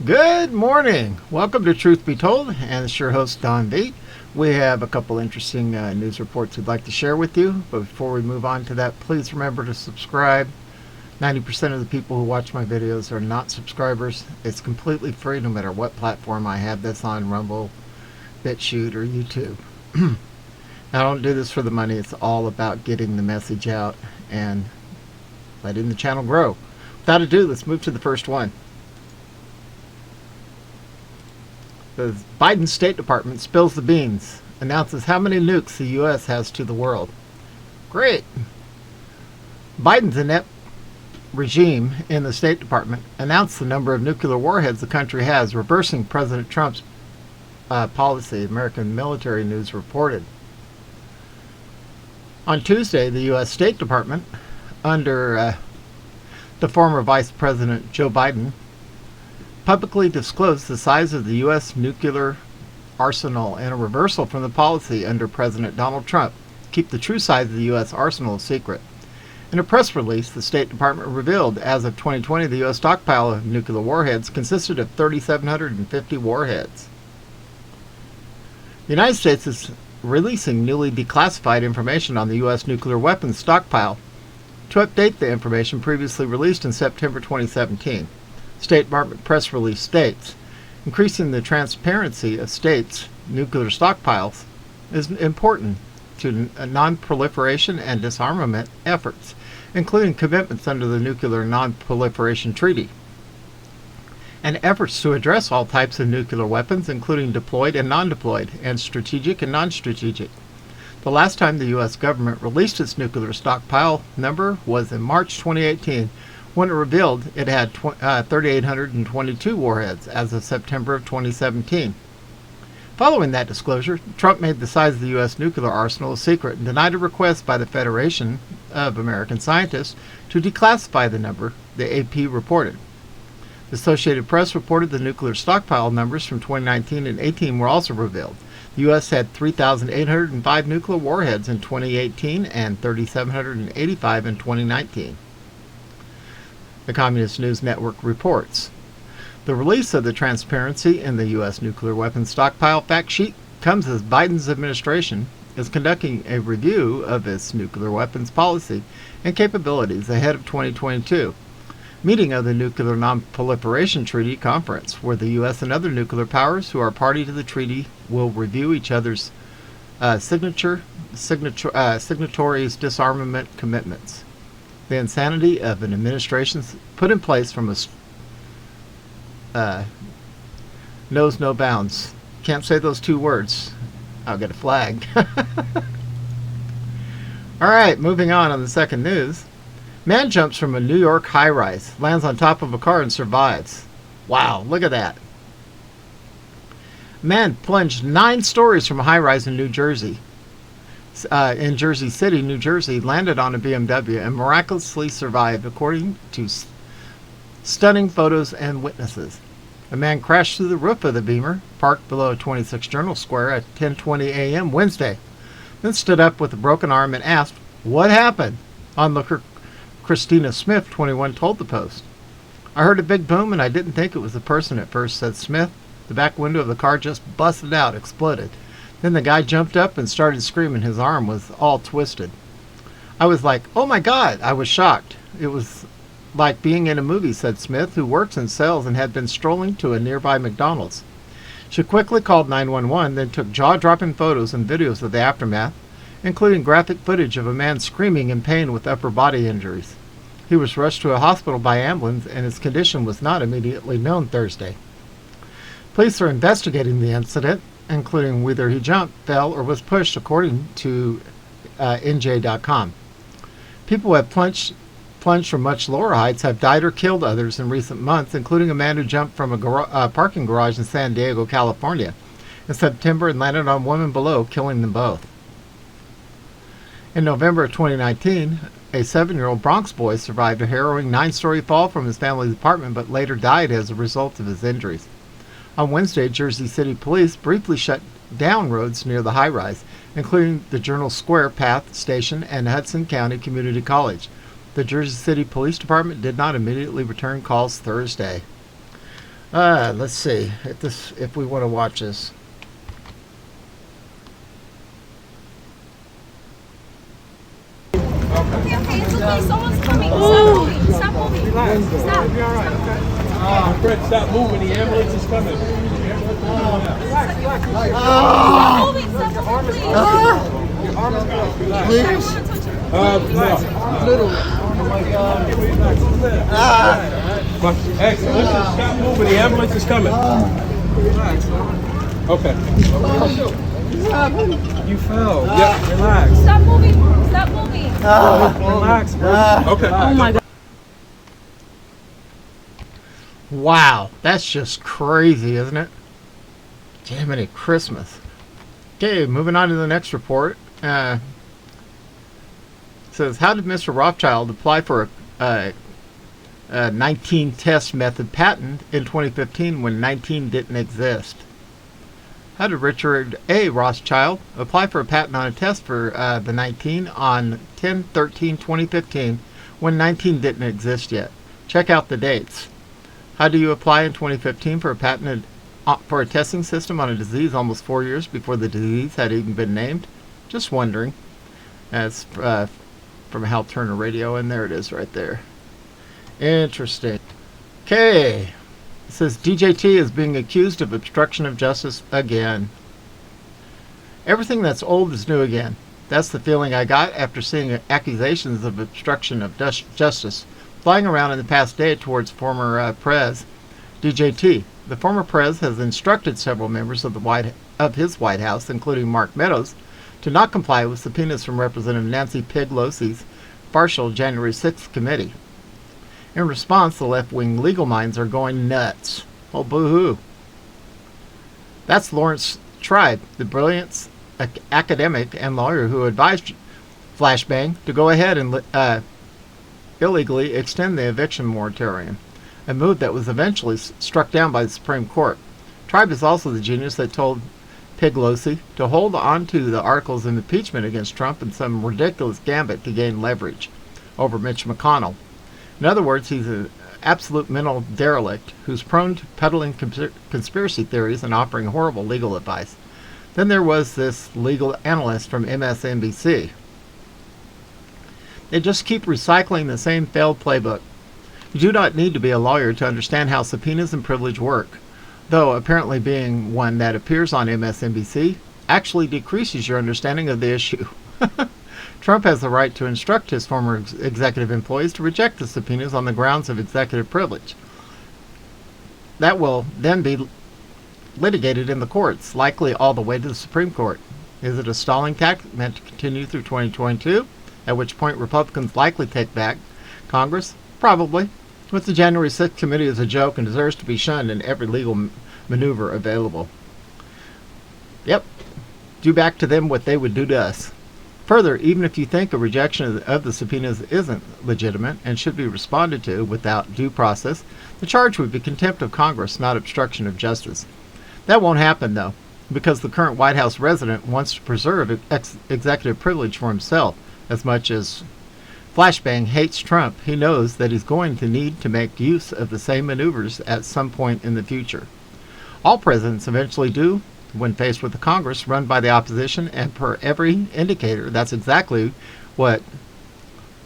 Good morning. Welcome to Truth Be Told, and it's your host, Don V. We have a couple interesting news reports we'd like to share with you, but before we move on to that, please remember to subscribe. 90% of the people who watch my videos are not subscribers. It's completely free no matter what platform I have this on, Rumble, BitChute, or YouTube. I don't do this for the money. It's all about getting the message out and letting the channel grow. Without ado, let's move to the first one. The Biden State Department spills the beans, announces how many nukes the U.S. has to the world. Great. Biden's inept regime in the State Department announced the number of nuclear warheads the country has, reversing President Trump's policy, American Military News reported. On Tuesday, the U.S. State Department, under the former Vice President Joe Biden, publicly disclosed the size of the U.S. nuclear arsenal in a reversal from the policy under President Donald Trump to keep the true size of the U.S. arsenal a secret. In a press release, the State Department revealed as of 2020 the U.S. stockpile of nuclear warheads consisted of 3,750 warheads. The United States is releasing newly declassified information on the U.S. nuclear weapons stockpile to update the information previously released in September 2017. State Department press release states, increasing the transparency of states' nuclear stockpiles is important to non-proliferation and disarmament efforts, including commitments under the Nuclear Non-Proliferation Treaty, and efforts to address all types of nuclear weapons, including deployed and non-deployed, and strategic and non-strategic. The last time the U.S. government released its nuclear stockpile number was in March 2018, when it revealed it had 3,822 warheads as of September of 2017. Following that disclosure, Trump made the size of the U.S. nuclear arsenal a secret and denied a request by the Federation of American Scientists to declassify the number, the AP reported. The Associated Press reported the nuclear stockpile numbers from 2019 and 18 were also revealed. The U.S. had 3,805 nuclear warheads in 2018 and 3,785 in 2019. The Communist News Network reports. The release of the transparency in the U.S. nuclear weapons stockpile fact sheet comes as Biden's administration is conducting a review of its nuclear weapons policy and capabilities ahead of 2022 meeting of the Nuclear Non-Proliferation Treaty Conference, where the U.S. and other nuclear powers who are party to the treaty will review each other's signatories' disarmament commitments. The insanity of an administration put in place from knows no bounds. Can't say those two words. I'll get a flag. All right, moving on the second news. Man jumps from a New York high-rise, lands on top of a car and survives. Wow, look at that. Man plunged 9 stories from a high-rise in New Jersey. In Jersey City, New Jersey, landed on a BMW and miraculously survived, according to stunning photos and witnesses. A man crashed through the roof of the Beemer, parked below 26 Journal Square at 10:20 a.m. Wednesday, then stood up with a broken arm and asked, "What happened?" Onlooker Christina Smith, 21, told the Post. "I heard a big boom and I didn't think it was a person at first," said Smith. "The back window of the car just busted out, exploded. Then the guy jumped up and started screaming. His arm was all twisted. I was like, oh my God," I was shocked. "It was like being in a movie," said Smith, who works in sales and had been strolling to a nearby McDonald's. She quickly called 911, then took jaw-dropping photos and videos of the aftermath, including graphic footage of a man screaming in pain with upper body injuries. He was rushed to a hospital by ambulance, and his condition was not immediately known Thursday. Police are investigating the incident, including whether he jumped, fell, or was pushed, according to NJ.com. People who have plunged from much lower heights have died or killed others in recent months, including a man who jumped from a parking garage in San Diego, California, in September and landed on women below, killing them both. In November of 2019, a 7-year-old Bronx boy survived a harrowing 9-story fall from his family's apartment, but later died as a result of his injuries. On Wednesday, Jersey City police briefly shut down roads near the high-rise, including the Journal Square Path Station and Hudson County Community College. The Jersey City Police Department did not immediately return calls Thursday. Let's see if we want to watch this. Okay, it's okay. Someone's coming. Stop moving. Stop moving. Relax. Stop. You'll be all right, okay? Fred, stop moving. The ambulance is coming. Relax, relax. Stop moving. Stop moving, please. Your arm is closed. Relax. I don't want to touch it. Relax. Little. Oh my God. Excellent. Listen, stop moving. The ambulance is coming. Relax. Okay. You fell. Yeah. Relax. Stop moving. Stop moving. Relax, bro. Okay. Oh my God. Wow, that's just crazy, isn't it? Jiminy Christmas. Okay, moving on to the next report. Says, how did Mr. Rothschild apply for a 19 test method patent in 2015 when 19 didn't exist? How did Richard A. Rothschild apply for a patent on a test for the 19 on 10/13/2015 when 19 didn't exist yet? Check out the dates. How do you apply in 2015 for a patent for a testing system on a disease almost 4 years before the disease had even been named? Just wondering. That's from Hal Turner Radio, and there it is right there. Interesting. Okay. It says DJT is being accused of obstruction of justice again. Everything that's old is new again. That's the feeling I got after seeing accusations of obstruction of justice flying around in the past day towards former Prez DJT. The former Prez has instructed several members of his White House, including Mark Meadows, to not comply with subpoenas from Representative Nancy Pelosi's partial January 6th committee. In response, the left-wing legal minds are going nuts. Oh, boo-hoo. That's Lawrence Tribe, the brilliant academic and lawyer who advised Flashbang to go ahead and illegally extend the eviction moratorium, a move that was eventually struck down by the Supreme Court. Tribe is also the genius that told Pelosi to hold on to the articles of impeachment against Trump in some ridiculous gambit to gain leverage over Mitch McConnell. In other words, he's an absolute mental derelict who's prone to peddling conspiracy theories and offering horrible legal advice. Then there was this legal analyst from MSNBC. They just keep recycling the same failed playbook. You do not need to be a lawyer to understand how subpoenas and privilege work, though apparently being one that appears on MSNBC actually decreases your understanding of the issue. Trump has the right to instruct his former executive employees to reject the subpoenas on the grounds of executive privilege. That will then be litigated in the courts, likely all the way to the Supreme Court. Is it a stalling tactic meant to continue through 2022, at which point Republicans likely take back Congress? Probably. But the January 6th committee is a joke and deserves to be shunned in every legal maneuver available. Yep. Do back to them what they would do to us. Further, even if you think a rejection of the subpoenas isn't legitimate and should be responded to without due process, the charge would be contempt of Congress, not obstruction of justice. That won't happen, though, because the current White House resident wants to preserve executive privilege for himself. As much as Flashbang hates Trump, he knows that he's going to need to make use of the same maneuvers at some point in the future. All presidents eventually do when faced with a Congress run by the opposition, and per every indicator, that's exactly what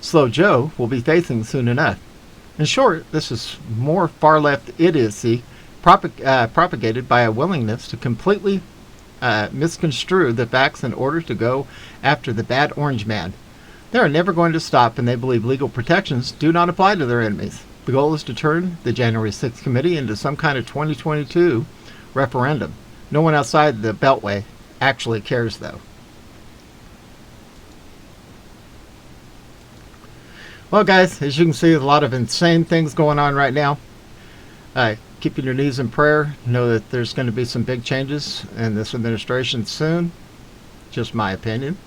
Slow Joe will be facing soon enough. In short, this is more far-left idiocy propagated by a willingness to completely misconstrue the facts in order to go after the bad orange man. They are never going to stop, and they believe legal protections do not apply to their enemies. The goal is to turn the January 6th committee into some kind of 2022 referendum. No one outside the Beltway actually cares, though. Well, guys, as you can see, a lot of insane things going on right now. Keeping your knees in prayer. Know that there's going to be some big changes in this administration soon. Just my opinion.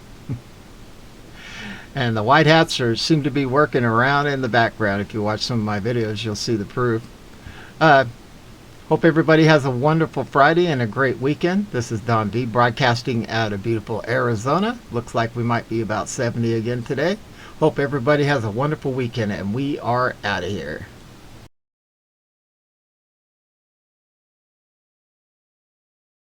And the White Hats seem to be working around in the background. If you watch some of my videos, you'll see the proof. Hope everybody has a wonderful Friday and a great weekend. This is Don V broadcasting out of beautiful Arizona. Looks like we might be about 70 again today. Hope everybody has a wonderful weekend, and we are out of here.